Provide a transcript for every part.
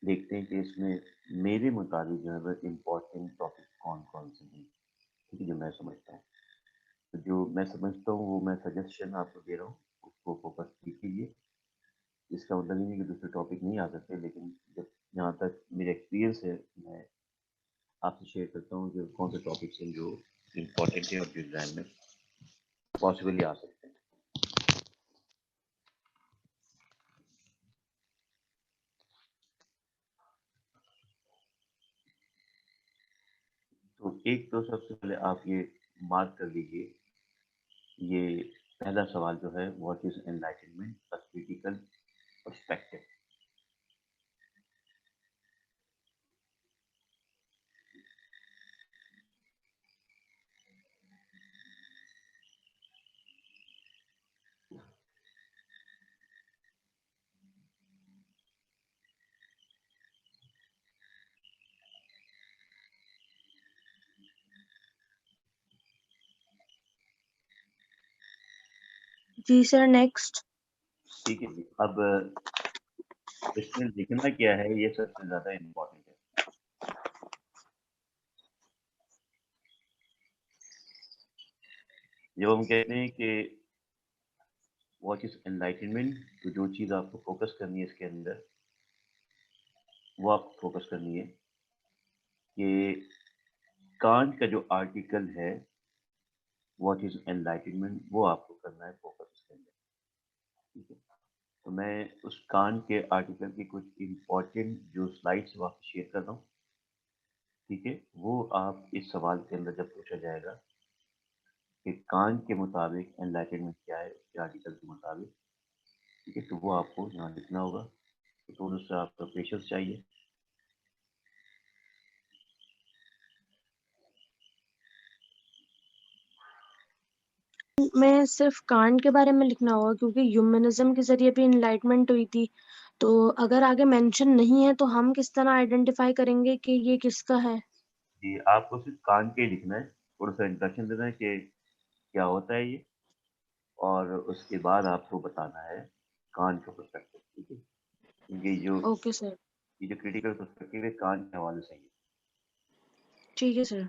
دیکھتے ہیں کہ اس میں میرے مطابق جو ہے وہ امپورٹنٹ ٹاپک کون کون سے ہیں، ٹھیک ہے، جو میں سمجھتا ہوں، تو جو میں سمجھتا ہوں وہ میں سجیشن آپ کو دے رہا ہوں، اس کو فوکس کیجیے۔ اس کا مطلب نہیں ہے کہ دوسرے ٹاپک نہیں آ سکتے، لیکن جب جہاں تک میرا ایکسپیرینس ہے میں آپ سے شیئر کرتا ہوں کہ کون سے ٹاپکس ہیں جو امپورٹنٹ ہیں اور جو ایگزام میں پاسبلی آ سکتے ہیں۔ تو ایک تو سب سے پہلے آپ یہ مارک کر لیجیے، یہ پہلا سوال جو ہے what is enlightenment a critical perspective. جی سر، نیکسٹ۔ ٹھیک ہے جی، اب اس میں لکھنا کیا ہے یہ سب سے زیادہ امپورٹنٹ ہے۔ جب ہم کہتے ہیں کہ واٹ از انلائٹنمنٹ، تو جو چیز آپ کو فوکس کرنی ہے اس کے اندر، وہ آپ کو فوکس کرنی ہے کہ کانٹ کا جو آرٹیکل ہے واٹ از انلائٹنمنٹ، وہ آپ کو کرنا ہے فوکس اس کے اندر، ٹھیک ہے۔ تو میں اس کانٹ کے آرٹیکل کی کچھ امپورٹنٹ جو سلائڈس آپ کو شیئر کر رہا ہوں، ٹھیک ہے، وہ آپ اس سوال کے اندر جب پوچھا جائے گا کہ کانٹ کے مطابق انلائٹنمنٹ کیا ہے اس کے آرٹیکل کے مطابق، ٹھیک ہے، تو وہ آپ کو یہاں لکھنا ہوگا، تو تھوڑا سا آپ کا پیشنس چاہیے۔ میں صرف کانٹ کے بارے میں لکھنا ہوگا کیونکہ ہیومنزم کے ذریعے بھی انلائٹمنٹ ہوئی تھی، تو اگر آگے مینشن نہیں ہے تو ہم کس طرح آئیڈینٹیفائی کریں گے کہ یہ کس کا ہے؟ جی، آپ کو صرف کانٹ کے ہی لکھنا ہے، تھوڑا سا انٹروڈکشن دینا ہے کہ کیا ہوتا ہے یہ، اور اس کے بعد آپ کو بتانا ہے کانٹ کا پرسپیکٹو، ٹھیک ہے، کیونکہ اوکے سر، یہ جو کریٹیکل پرسپیکٹو ہے کانٹ کے حوالے سے ہی ہے، ٹھیک ہے سر۔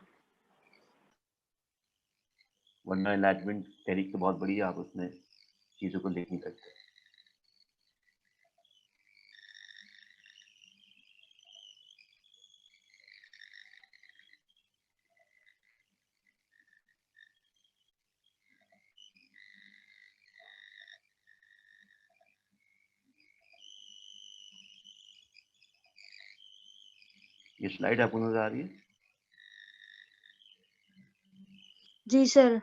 ورنہ انلائٹمنٹ تحریک تو بہت بڑی ہے، آپ اس میں چیزوں کو دیکھ نہیں سکتے۔ یہ سلائڈ آپ کو نظر آ رہی ہے؟ جی سر۔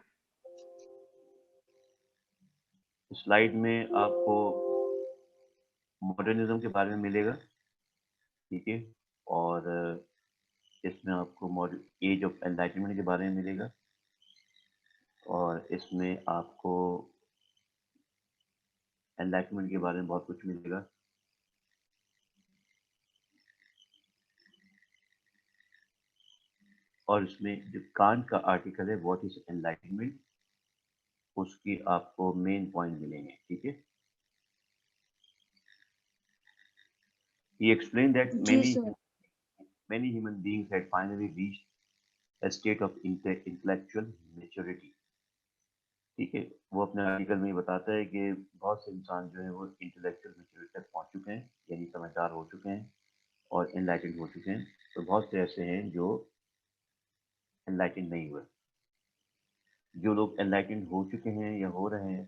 سلائڈ میں آپ کو ماڈرنزم کے بارے میں ملے گا، ٹھیک ہے، اور اس میں آپ کو ایج آف انلائٹنمنٹ کے بارے میں ملے گا، اور اس میں آپ کو انلائٹمنٹ کے بارے میں بہت کچھ ملے گا۔ اور اس میں جو کانٹ کا آرٹیکل ہے واٹ از انلائٹنمنٹ، اس کی آپ کو مین پوائنٹ ملیں گے، ٹھیک ہے۔ He explained that G sir. many human beings had finally reached a state of intellectual maturity، ٹھیک ہے، وہ اپنے آرٹیکل میں یہ بتاتا ہے کہ بہت سے انسان جو ہیں وہ انٹلیکچوئل میچورٹی تک پہنچ چکے ہیں، یعنی سمجھدار ہو چکے ہیں اور انلائٹنڈ ہو چکے ہیں، تو بہت سے ایسے ہیں جو انلائٹنڈ نہیں ہوئے۔ جو لوگ انلائٹنڈ ہو چکے ہیں یا ہو رہے ہیں،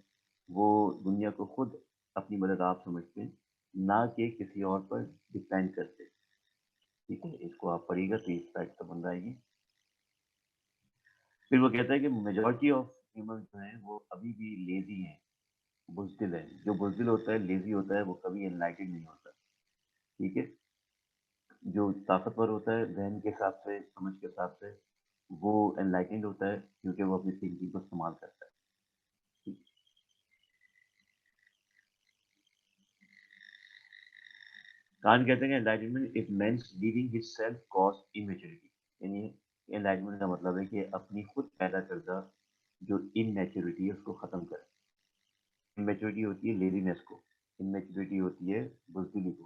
وہ دنیا کو خود اپنی مدد آپ سمجھتے ہیں، نہ کہ کسی اور پر ڈپینڈ کرتے، ٹھیک ہے، اس کو آپ پڑھیے گا تو اس سائڈ تو بن جائے گی۔ پھر وہ کہتا ہے کہ میجورٹی آف ہیومن جو ہیں وہ ابھی بھی لیزی ہیں، بزدل ہے۔ جو بزدل ہوتا ہے، لیزی ہوتا ہے، وہ کبھی انلائٹنڈ نہیں ہوتا، ٹھیک ہے۔ جو طاقتور ہوتا ہے ذہن کے حساب سے، سمجھ کے حساب سے، وہ انلائٹنڈ ہوتا ہے کیونکہ وہ اپنی تھنکنگ کو استعمال کرتا ہے، ٹھیک۔ کان کہتے ہیں کہ enlightenment it means leaving his self cause immaturity, یعنی انلائٹنمنٹ کا مطلب ہے کہ اپنی خود پیدا کردہ جو ان نیچورٹی ہے اس کو ختم کرے۔ امیچورٹی ہوتی ہے لیزینس کو، انمیچورٹی ہوتی ہے بزدلی کو۔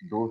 2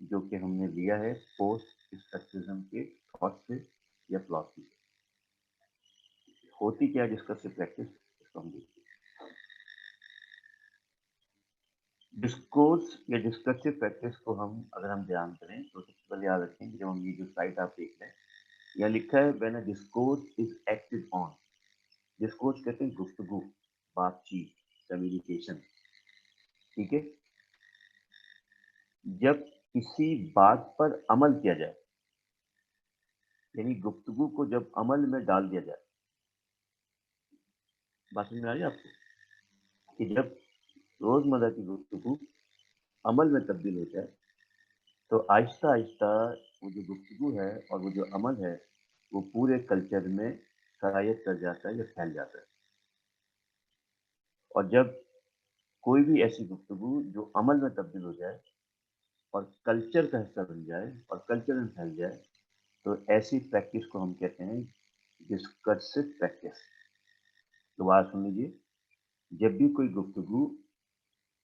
جو کہ ہم نے لیا ہے پوسٹ اسٹرکچرزم کے تھاٹ سے یا فلاسفی سے. ہوتی کیا ڈسکرسو پریکٹس اس کو ہم دیکھتے ہیں. ڈسکورس یا ڈسکرسو پریکٹس کو ہم اگر ہم دھیان کریں تو سب سے پہلے یاد رکھیں کہ جب ہم یہ جو سائٹ آپ دیکھ رہے ہیں یہاں لکھا ہے when a discourse is acted on. Discourse کہتے ہیں گفتگو، بات چیت، کمیونیکیشن. ٹھیک ہے، جب کسی بات پر عمل کیا جائے، یعنی گفتگو کو جب عمل میں ڈال دیا جائے. بات سمجھ میں آ رہی ہے آپ کو کہ جب روزمرہ کی گفتگو عمل میں تبدیل ہو جائے تو آہستہ آہستہ وہ جو گفتگو ہے اور وہ جو عمل ہے وہ پورے کلچر میں سرایت کر جاتا ہے یا پھیل جاتا ہے. اور جب کوئی بھی ایسی گفتگو جو عمل میں تبدیل ہو جائے اور کلچر کا حصہ بن جائے اور کلچر میں پھیل جائے تو ایسی پریکٹس کو ہم کہتے ہیں ڈسکرسو پریکٹس. دوبارہ سن لیجیے، جب بھی کوئی گفتگو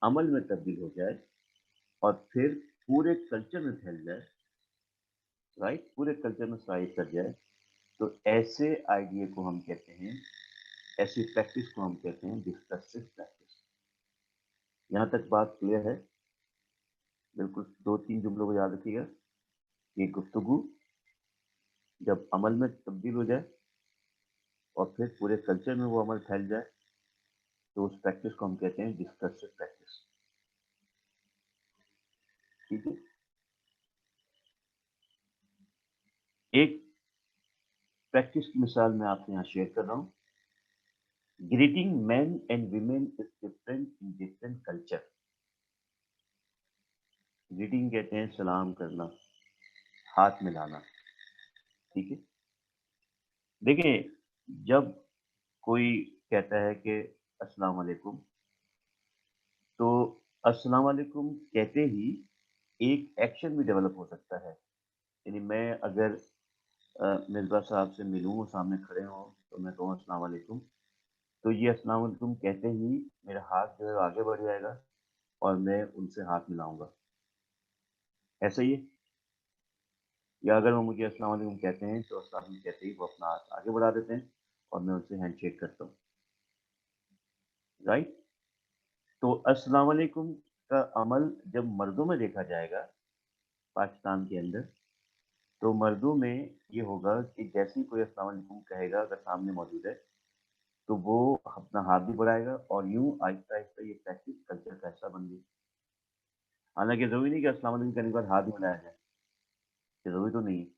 عمل میں تبدیل ہو جائے اور پھر پورے کلچر میں پھیل جائے، رائٹ، پورے کلچر میں سرایت کر جائے تو ایسے آئیڈیا کو ہم کہتے ہیں، ایسی پریکٹس کو ہم کہتے ہیں ڈسکرسو پریکٹس. یہاں تک بات کلیئر ہے؟ بالکل. 2-3 جملوں کو یاد رکھیے گا. یہ گفتگو جب عمل میں تبدیل ہو جائے اور پھر پورے کلچر میں وہ عمل پھیل جائے تو اس پریکٹس کو ہم کہتے ہیں ڈسکرسو پریکٹس. ٹھیک ہے. ایک پریکٹس کی مثال میں آپ سے یہاں شیئر کر رہا ہوں. Greeting men and women is different in different culture. Greeting کہتے ہیں سلام کرنا، ہاتھ ملانا. ٹھیک ہے. دیکھیں، جب کوئی کہتا ہے کہ السلام علیکم تو السلام علیکم کہتے ہی ایک ایکشن بھی ڈیولپ ہو سکتا ہے. یعنی میں اگر مرزا صاحب سے ملوں، وہ سامنے کھڑے ہوں تو میں کہوں السلام علیکم، تو یہ السلام علیکم کہتے ہی میرا ہاتھ جو ہے آگے بڑھ جائے گا اور میں ان سے ہاتھ ملاؤں گا. ایسا ہی ہے. یا اگر وہ مجھے السلام علیکم کہتے ہیں تو السلام علیکم کہتے ہی وہ اپنا ہاتھ آگے بڑھا دیتے ہیں اور میں ان سے ہینڈ شیک کرتا ہوں. رائٹ. تو السلام علیکم کا عمل جب مردوں میں دیکھا جائے گا پاکستان کے اندر تو مردوں میں یہ ہوگا کہ جیسے ہی کوئی السلام علیکم کہے گا اگر سامنے موجود ہے تو وہ اپنا ہاتھ بھی بڑھائے گا اور یوں آہستہ آہستہ یہ پریکٹس کلچر کا حصہ بن گئی. حالانکہ ضروری نہیں کہ السلام علیکم کرنے کے بعد ہاتھ بھی ملایا جائے، ضروری تو نہیں ہے،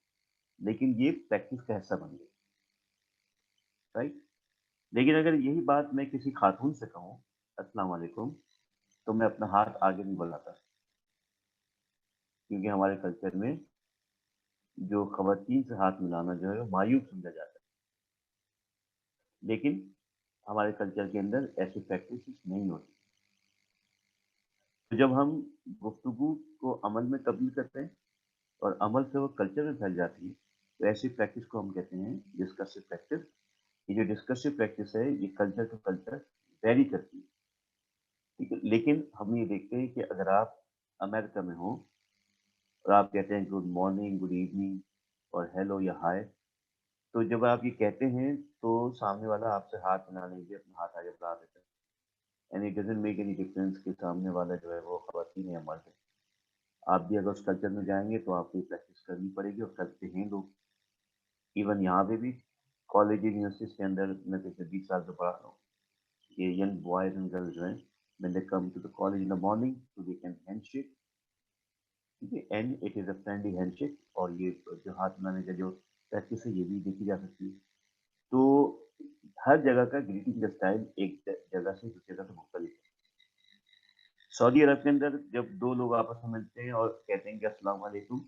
لیکن یہ پریکٹس کا حصہ بن گئی. رائٹ. لیکن اگر یہی بات میں کسی خاتون سے کہوں السلام علیکم تو میں اپنا ہاتھ آگے نہیں بڑھاتا، کیونکہ ہمارے کلچر میں جو خواتین سے ہاتھ ملانا جو ہے وہ مایوب سمجھا جاتا ہے. لیکن ہمارے کلچر کے اندر ایسی پریکٹس نہیں ہوتی. تو جب ہم گفتگو کو عمل میں تبدیل کرتے ہیں اور عمل سے وہ کلچر میں پھیل جاتی ہے تو ایسی پریکٹس کو ہم کہتے ہیں ڈسکرسو پریکٹس. یہ جو ڈسکرسو پریکٹس ہے یہ کلچر ٹو کلچر ویری کرتی ہے. ٹھیک ہے. لیکن ہم یہ دیکھتے ہیں کہ اگر آپ امریکہ میں ہوں اور آپ کہتے ہیں گڈ مارننگ، گڈ ایوننگ اور ہیلو یا ہائے، تو جب آپ یہ کہتے ہیں تو سامنے والا آپ سے ہاتھ ملانے کے لیے اپنا ہاتھ آگے بڑھا دیتا ہے. And it doesn't make any difference کہ سامنے والا جو ہے وہ خواتین یا مرد ہے. آپ بھی اگر اس کلچر میں جائیں گے تو آپ کو یہ پریکٹس کرنی پڑے گی اور کرتے ہیں لوگ. ایون یہاں پہ بھی کالج یونیورسٹیز کے اندر میں پچھلے 20 سال سے پڑھا رہا ہوں کہ ینگ بوائز اینڈ گرلز جو ہیں when they come to the college in the morning so they can handshake. And it is a friendly hand shake. اور یہ جو ہاتھ ملانے کا جو پریکٹس ہے یہ بھی دیکھی جا سکتی ہے. تو ہر جگہ کا گریٹنگ کا اسٹائل ایک جگہ سے دوسری جگہ سے مختلف ہے. سعودی عرب کے اندر جب دو لوگ آپس میں ملتے ہیں اور کہتے ہیں کہ السلام علیکم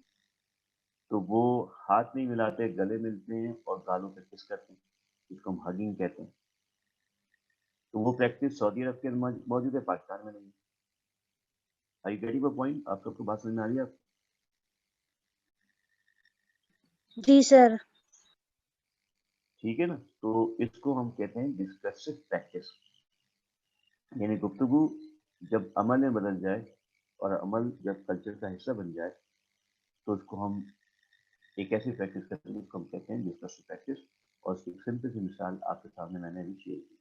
تو وہ ہاتھ نہیں ملاتے، گلے ملتے ہیں اور گالوں پہ کس کرتے ہیں، جس کو ہم ہگنگ کہتے ہیں. تو وہ پریکٹس سعودی عرب کے اندر موجود ہے، پاکستان میں نہیں ہے. I getting my point? آپ سب کو بات سمجھ میں آ رہی ہے؟ آپ جی سر. ٹھیک ہے نا. تو اس کو ہم کہتے ہیں ڈسکرسو پریکٹس. یعنی گفتگو جب عمل میں بدل جائے اور عمل جب کلچر کا حصہ بن جائے تو اس کو ہم ایک ایسی پریکٹس کرتے ہیں جس کو ہم کہتے ہیں ڈسکشن پریکٹس، اور اس کی ایک سمپل سی مثال آپ کے سامنے میں نے ابھی شیئر کی.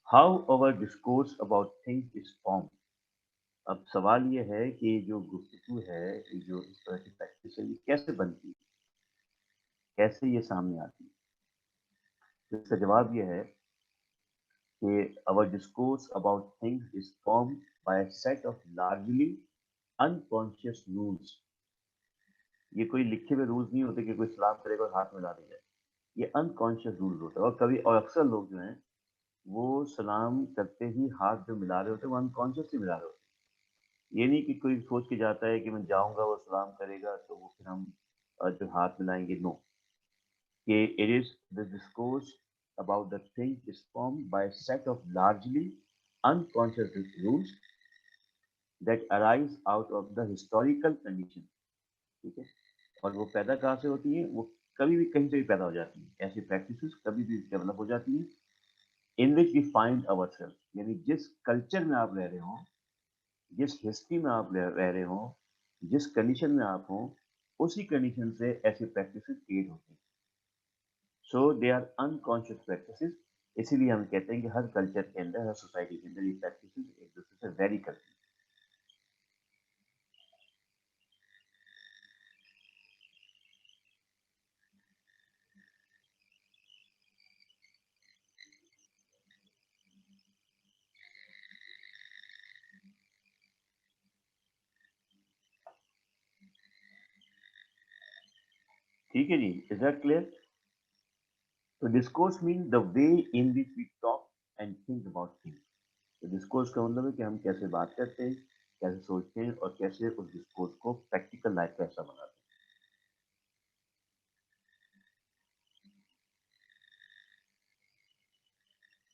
How our discourse about things is formed. اب سوال یہ ہے کہ جو گفتگو ہے، یہ جو اس طرح کی پریکٹس ہے، یہ کیسے بنتی ہے، کیسے یہ سامنے آتی ہے؟ اس کا جواب یہ ہے کہ our discourse about things is formed by a set of largely unconscious rules. یہ کوئی لکھے ہوئے رولز نہیں ہوتے کہ کوئی سلام کرے گا اور ہاتھ ملا دے جائے. یہ انکانشیس رولز ہوتے ہیں، اور کبھی اور اکثر لوگ جو ہیں وہ سلام کرتے ہی ہاتھ جو ملا رہے ہوتے ہیں وہ انکانشیسلی ملا رہے ہوتے ہیں. یہ نہیں کہ کوئی سوچ کے جاتا ہے کہ میں جاؤں گا وہ سلام کرے گا تو وہ پھر ہم جو ہاتھ ملائیں گے. نو، کہ it is the discourse about the thing is formed by a set of largely unconscious rules that arise out of the historical condition. ٹھیک ہے، اور وہ پیدا کہاں سے ہوتی ہیں؟ وہ کبھی بھی کہیں سے بھی پیدا ہو جاتی ہیں. ایسی پریکٹسز کبھی بھی ڈیولپ ہو جاتی ہیں in which we find ourselves. یعنی جس کلچر میں آپ رہ رہے ہوں، جس ہسٹری میں آپ رہ رہے ہوں، جس کنڈیشن میں آپ ہوں، اسی کنڈیشن سے ایسی پریکٹسز کریٹ ہوتی ہیں. سو دے آر انکانشیس پریکٹسز. اسی لیے ہم کہتے ہیں کہ ہر کلچر کے اندر، ہر سوسائٹی کے اندر یہ پریکٹسز ایک دوسرے سے ویری کرتی ہیں. ٹھیک ہے جی، از دیٹ کلیئر؟ تو discourse mean the way in which we talk and think about things. تو ڈسکورس کا مطلب ہے کہ ہم کیسے بات کرتے ہیں، کیسے سوچتے ہیں، اور کیسے اس ڈسکورس کو پریکٹیکل لائف کا حصہ بناتے ہیں.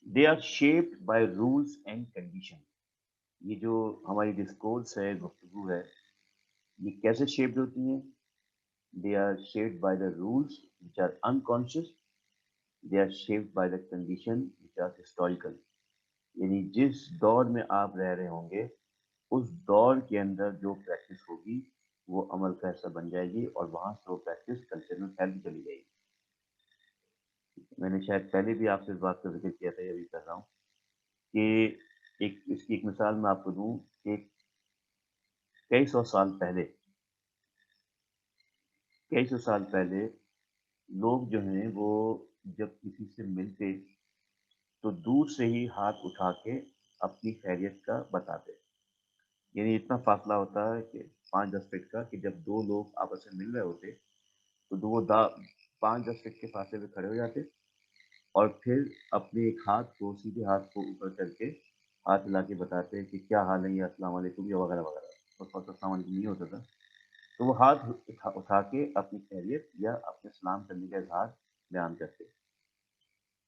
They are shaped by rules and condition. یہ جو ہماری ڈسکورس ہے، گفتگو ہے، یہ کیسے شیپڈ ہوتی ہیں؟ They are shaped by the rules which are unconscious. They are shaped by the condition which are historical. یعنی جس دور میں آپ رہ رہے ہوں گے، اس دور کے اندر جو پریکٹس ہوگی وہ عمل کا حصہ بن جائے گی، اور وہاں سے وہ پریکٹس کلچر میں پھیلتی چلی جائے گی. میں نے شاید پہلے بھی آپ سے اس بات کا ذکر کیا تھا، یہ بھی کر رہا ہوں کہ اس کی ایک مثال میں آپ کو دوں کہ کئی سو سال پہلے لوگ جو ہیں وہ جب کسی سے ملتے تو دور سے ہی ہاتھ اٹھا کے اپنی خیریت کا بتاتے. یعنی اتنا فاصلہ ہوتا ہے کہ 5-10 فٹ کا، کہ جب دو لوگ آپس میں مل رہے ہوتے تو وہ 5-10 فٹ کے فاصلے پہ کھڑے ہو جاتے، اور پھر اپنے ایک ہاتھ کو، سیدھے ہاتھ کو اوپر کر کے ہاتھ ہلا کے بتاتے کہ کیا حال ہے، یا السلام علیکم، یا وغیرہ وغیرہ. اس وقت السلام علیکم نہیں ہوتا تھا، تو وہ ہاتھ اٹھا کے اپنی خیریت یا اپنے سلام کرنے کا اظہار بیان کرتے،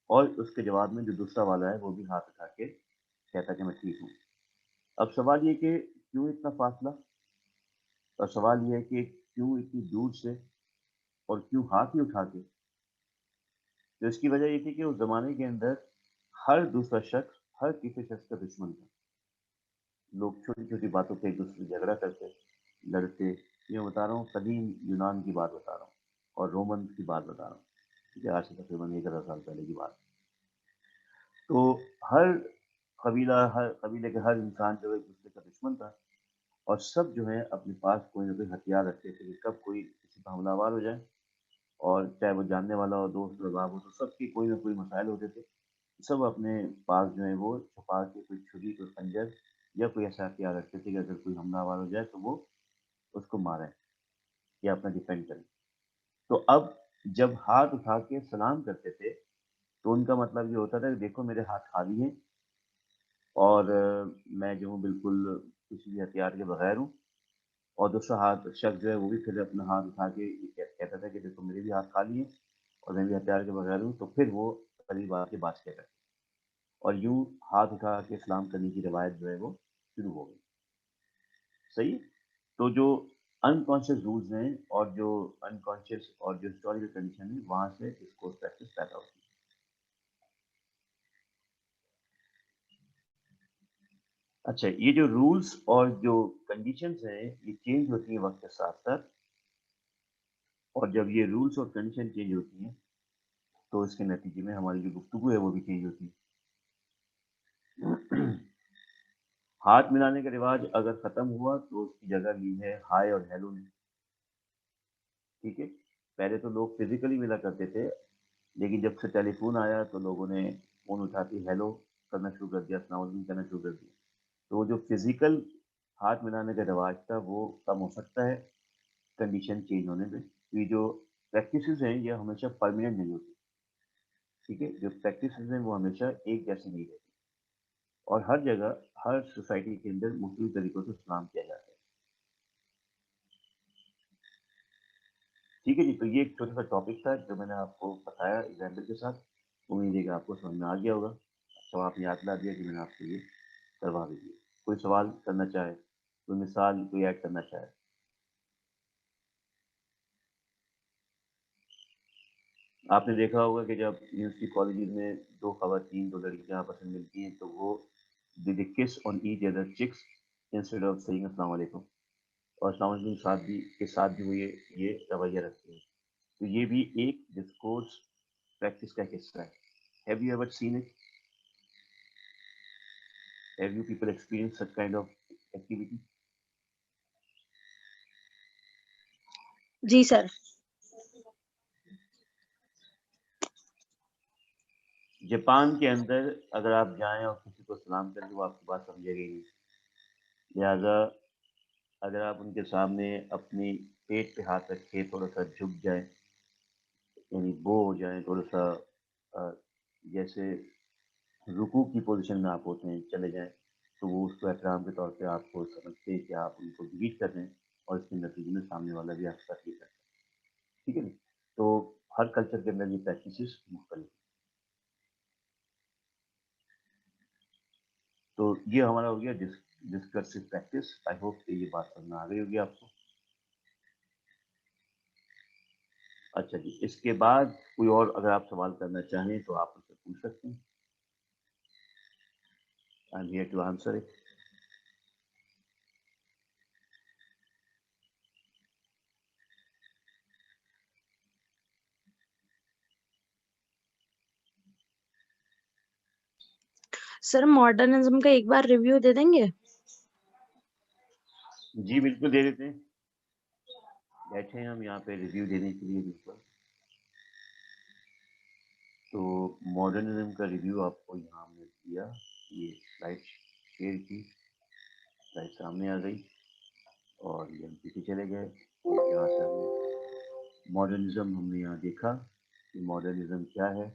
اور اس کے جواب میں جو دوسرا والا ہے وہ بھی ہاتھ اٹھا کے کہتا کہ میں ٹھیک ہوں. اب سوال یہ کہ کیوں اتنا فاصلہ، اور سوال یہ ہے کہ کیوں اتنی دور سے، اور کیوں ہاتھ ہی اٹھا کے؟ تو اس کی وجہ یہ تھی کہ اس زمانے کے اندر ہر دوسرا شخص ہر تیسرے شخص کا دشمن تھا. لوگ چھوٹی چھوٹی باتوں پہ ایک دوسرے سے جھگڑا کرتے، لڑتے. یہ میں بتا رہا ہوں قدیم یونان کی بات بتا رہا ہوں، اور رومن کی بات بتا رہا ہوں، ٹھیک ہے، آج سے تقریباً 1000 سال پہلے کی بات. تو ہر قبیلے کے ہر انسان جو ایک دوسرے کا دشمن تھا، اور سب جو ہے اپنے پاس کوئی نہ کوئی ہتھیار رکھتے تھے کہ کب کوئی کسی پر حملہ آور ہو جائے، اور چاہے وہ جاننے والا ہو، دوست ہو، باب ہو، تو سب کے کوئی نہ کوئی مسائل ہوتے تھے. سب اپنے پاس جو ہے وہ چھپا کے کوئی چھری، کوئی خنجر، یا کوئی ایسا ہتھیار رکھتے تھے کہ اگر کوئی حملہ آور ہو جائے تو وہ اس کو ماریں یا اپنا ڈیفینڈ کریں. تو اب جب ہاتھ اٹھا کے سلام کرتے تھے تو ان کا مطلب یہ ہوتا تھا کہ دیکھو میرے ہاتھ خالی ہیں، اور میں جو ہوں بالکل کسی بھی ہتھیار کے بغیر ہوں. اور دوسرا ہاتھ شخص جو ہے وہ بھی پھر اپنا ہاتھ اٹھا کے کہتا تھا کہ دیکھو میرے بھی ہاتھ خالی ہیں اور میں بھی ہتھیار کے بغیر ہوں. تو پھر وہ قریب آ کے بات کہتا ہے، اور یوں ہاتھ اٹھا کے سلام کرنے کی روایت جو ہے وہ شروع ہو گئی. صحیح. تو جو انکانشیس رولز ہیں، اور جو انکانشیس اور جو ہسٹوریکل کنڈیشن ہے، وہاں سے ڈسکورس پریکٹس پیدا ہوتی ہے. اچھا، یہ جو رولس اور جو کنڈیشنز ہیں یہ چینج ہوتی ہیں وقت کے ساتھ ساتھ، اور جب یہ رولس اور کنڈیشن چینج ہوتی ہیں تو اس کے نتیجے میں ہماری جو گفتگو ہے وہ بھی چینج ہوتی ہے. ہاتھ ملانے کا رواج اگر ختم ہوا تو اس کی جگہ لی ہے ہائے اور ہیلو نے. ٹھیک ہے، پہلے تو لوگ فزیکلی ملا کرتے تھے، لیکن جب سے ٹیلی فون آیا تو لوگوں نے فون اٹھاتے ہیلو کرنا شروع کر دیا، السلام علیکم کرنا شروع کر دیا. تو وہ جو فزیکل ہاتھ ملانے کا رواج تھا وہ کم ہو سکتا ہے کنڈیشن چینج ہونے پہ. یہ جو پریکٹسز ہیں یہ ہمیشہ پرماننٹ نہیں ہوتی. ٹھیک ہے، جو پریکٹسز ہیں وہ ہمیشہ ایک جیسی نہیں رہتی، اور ہر جگہ ہر سوسائٹی کے اندر مختلف طریقوں سے سلام کیا جاتا ہے. ٹھیک ہے جی، تو یہ ایک چھوٹا سا ٹاپک تھا جو میں نے آپ کو بتایا ایگزامپل کے ساتھ. امید ہے کہ آپ کو سمجھ میں آ گیا ہوگا. اچھا، آپ نے یاد لا دیا کہ میں نے آپ کو یہ کروا بھی دیا. کوئی سوال کرنا چاہے، کوئی مثال کوئی ایڈ کرنا چاہے. آپ نے دیکھا ہوگا کہ جب یونیورسٹی کالجز میں دو خواتین دو لڑکیاں آپس میں ملتی ہیں تو وہ kiss on each other cheeks instead of seeing السلام علیکم، اور السلام علیکم کے ساتھ بھی وہ یہ رویہ رکھتے ہیں. تو یہ بھی ایک ڈسکورس پریکٹس کا ایک حصہ ہے. Have you ever seen it? Have you people experience such kind of activity? جی سر. جاپان کے اندر اگر آپ جائیں اور کسی کو سلام کریں تو وہ آپ کی بات سمجھے گا ہی نہیں. لہٰذا اگر آپ ان کے سامنے اپنی پیٹ پہ ہاتھ رکھے تھوڑا سا جھک جائیں، یعنی بو ہو جائیں تھوڑا سا، جیسے رکوع کی پوزیشن میں آپ ہوتے ہیں چلے جائیں، تو وہ اس کو احترام کے طور پہ آپ کو سمجھتے ہیں کہ آپ ان کو گریٹ کر رہے ہیں، اور اس کے نتیجے میں سامنے والا بھی آپ کا یہ کرتا ہے. ٹھیک ہے نا؟ تو ہر کلچر کے اندر یہ پریکٹسز مختلف ہیں. تو یہ ہمارا ہو گیا ڈسکرسو پریکٹس. آئی ہوپ کہ یہ بات سمجھ آ گئی ہوگی آپ کو. اچھا جی، اس کے بعد کوئی اور اگر آپ سوال کرنا چاہیں تو آپ مجھ سے پوچھ سکتے ہیں. I am here to answer it. Sir modernism کا ایک بار ریویو دے دیں گے؟ جی بالکل دے دیتے ہیں. بیٹھے ہیں ہم یہاں پہ ریویو دینے کے لیے بالکل. تو ماڈرنزم کا ریویو آپ کو یہاں ہم نے دیا. یہ سلائڈ شیئر کی، سلائڈ سامنے آ گئی، اور یہ ہم پیچھے چلے گئے. یہاں سے ہم نے ماڈرنزم ہم نے یہاں دیکھا کہ ماڈرنزم کیا ہے.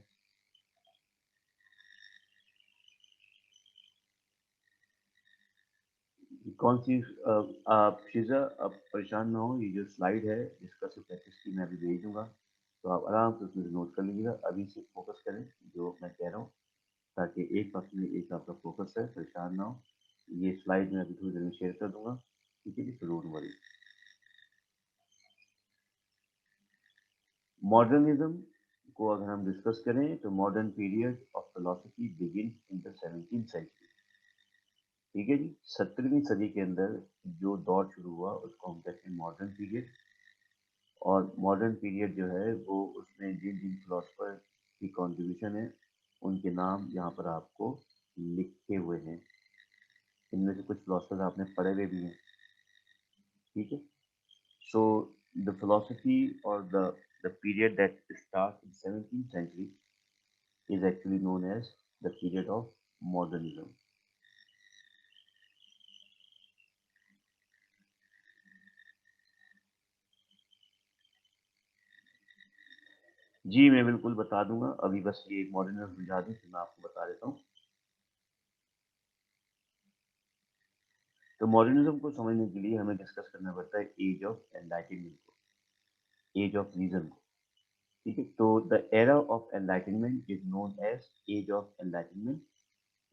کون سی آپ شیزا اب پریشان نہ ہو، یہ جو سلائڈ ہے جس کا سے پریکٹس کی میں ابھی بھیج دوں گا، تو آپ آرام سے اس میں نوٹ کر لیجیے گا. ابھی سے فوکس کریں جو میں کہہ رہا ہوں، تاکہ ایک وقت میں ایک آپ کا فوکس ہے، پریشان نہ ہو. یہ سلائڈ میں ابھی تھوڑی دیر میں شیئر کر دوں گا. ٹھیک ہے جی، ضرور وری. ماڈرنزم کو اگر ہم ڈسکس کریں تو modern period of philosophy begin in the 17th century. ٹھیک ہے جی، 17ویں صدی کے اندر جو دور شروع ہوا اس کو ہم کہتے ہیں ماڈرن پیریڈ. اور ماڈرن پیریڈ جو ہے وہ اس میں جن جن فلاسفر کی کنٹریبیوشن ہے ان کے نام یہاں پر آپ کو لکھے ہوئے ہیں. ان میں سے کچھ فلاسفر آپ نے پڑھے ہوئے بھی ہیں. ٹھیک ہے، سو the philosophy or the period that starts in 17th century is actually known as the period of modernism. جی میں بالکل بتا دوں گا. ابھی بس یہ ماڈرنزم سمجھا دوں کہ میں آپ کو بتا دیتا ہوں. تو ماڈرنزم کو سمجھنے کے لیے ہمیں ڈسکس کرنا پڑتا ہے ایج آف انلائٹنمنٹ کو، ایج آف ریزن کو. ٹھیک ہے، تو the era of enlightenment is known as age of enlightenment.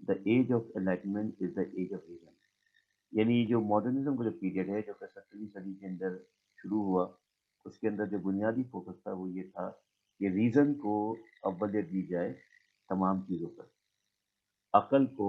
The age of enlightenment is the age of reason. یعنی جو ماڈرنزم کا جو پیریڈ ہے جو کہ 17ویں صدی کے اندر شروع ہوا، اس کے اندر جو بنیادی فوکس تھا وہ یہ تھا کہ ریزن کو اولویت دی جائے تمام چیزوں پر. عقل کو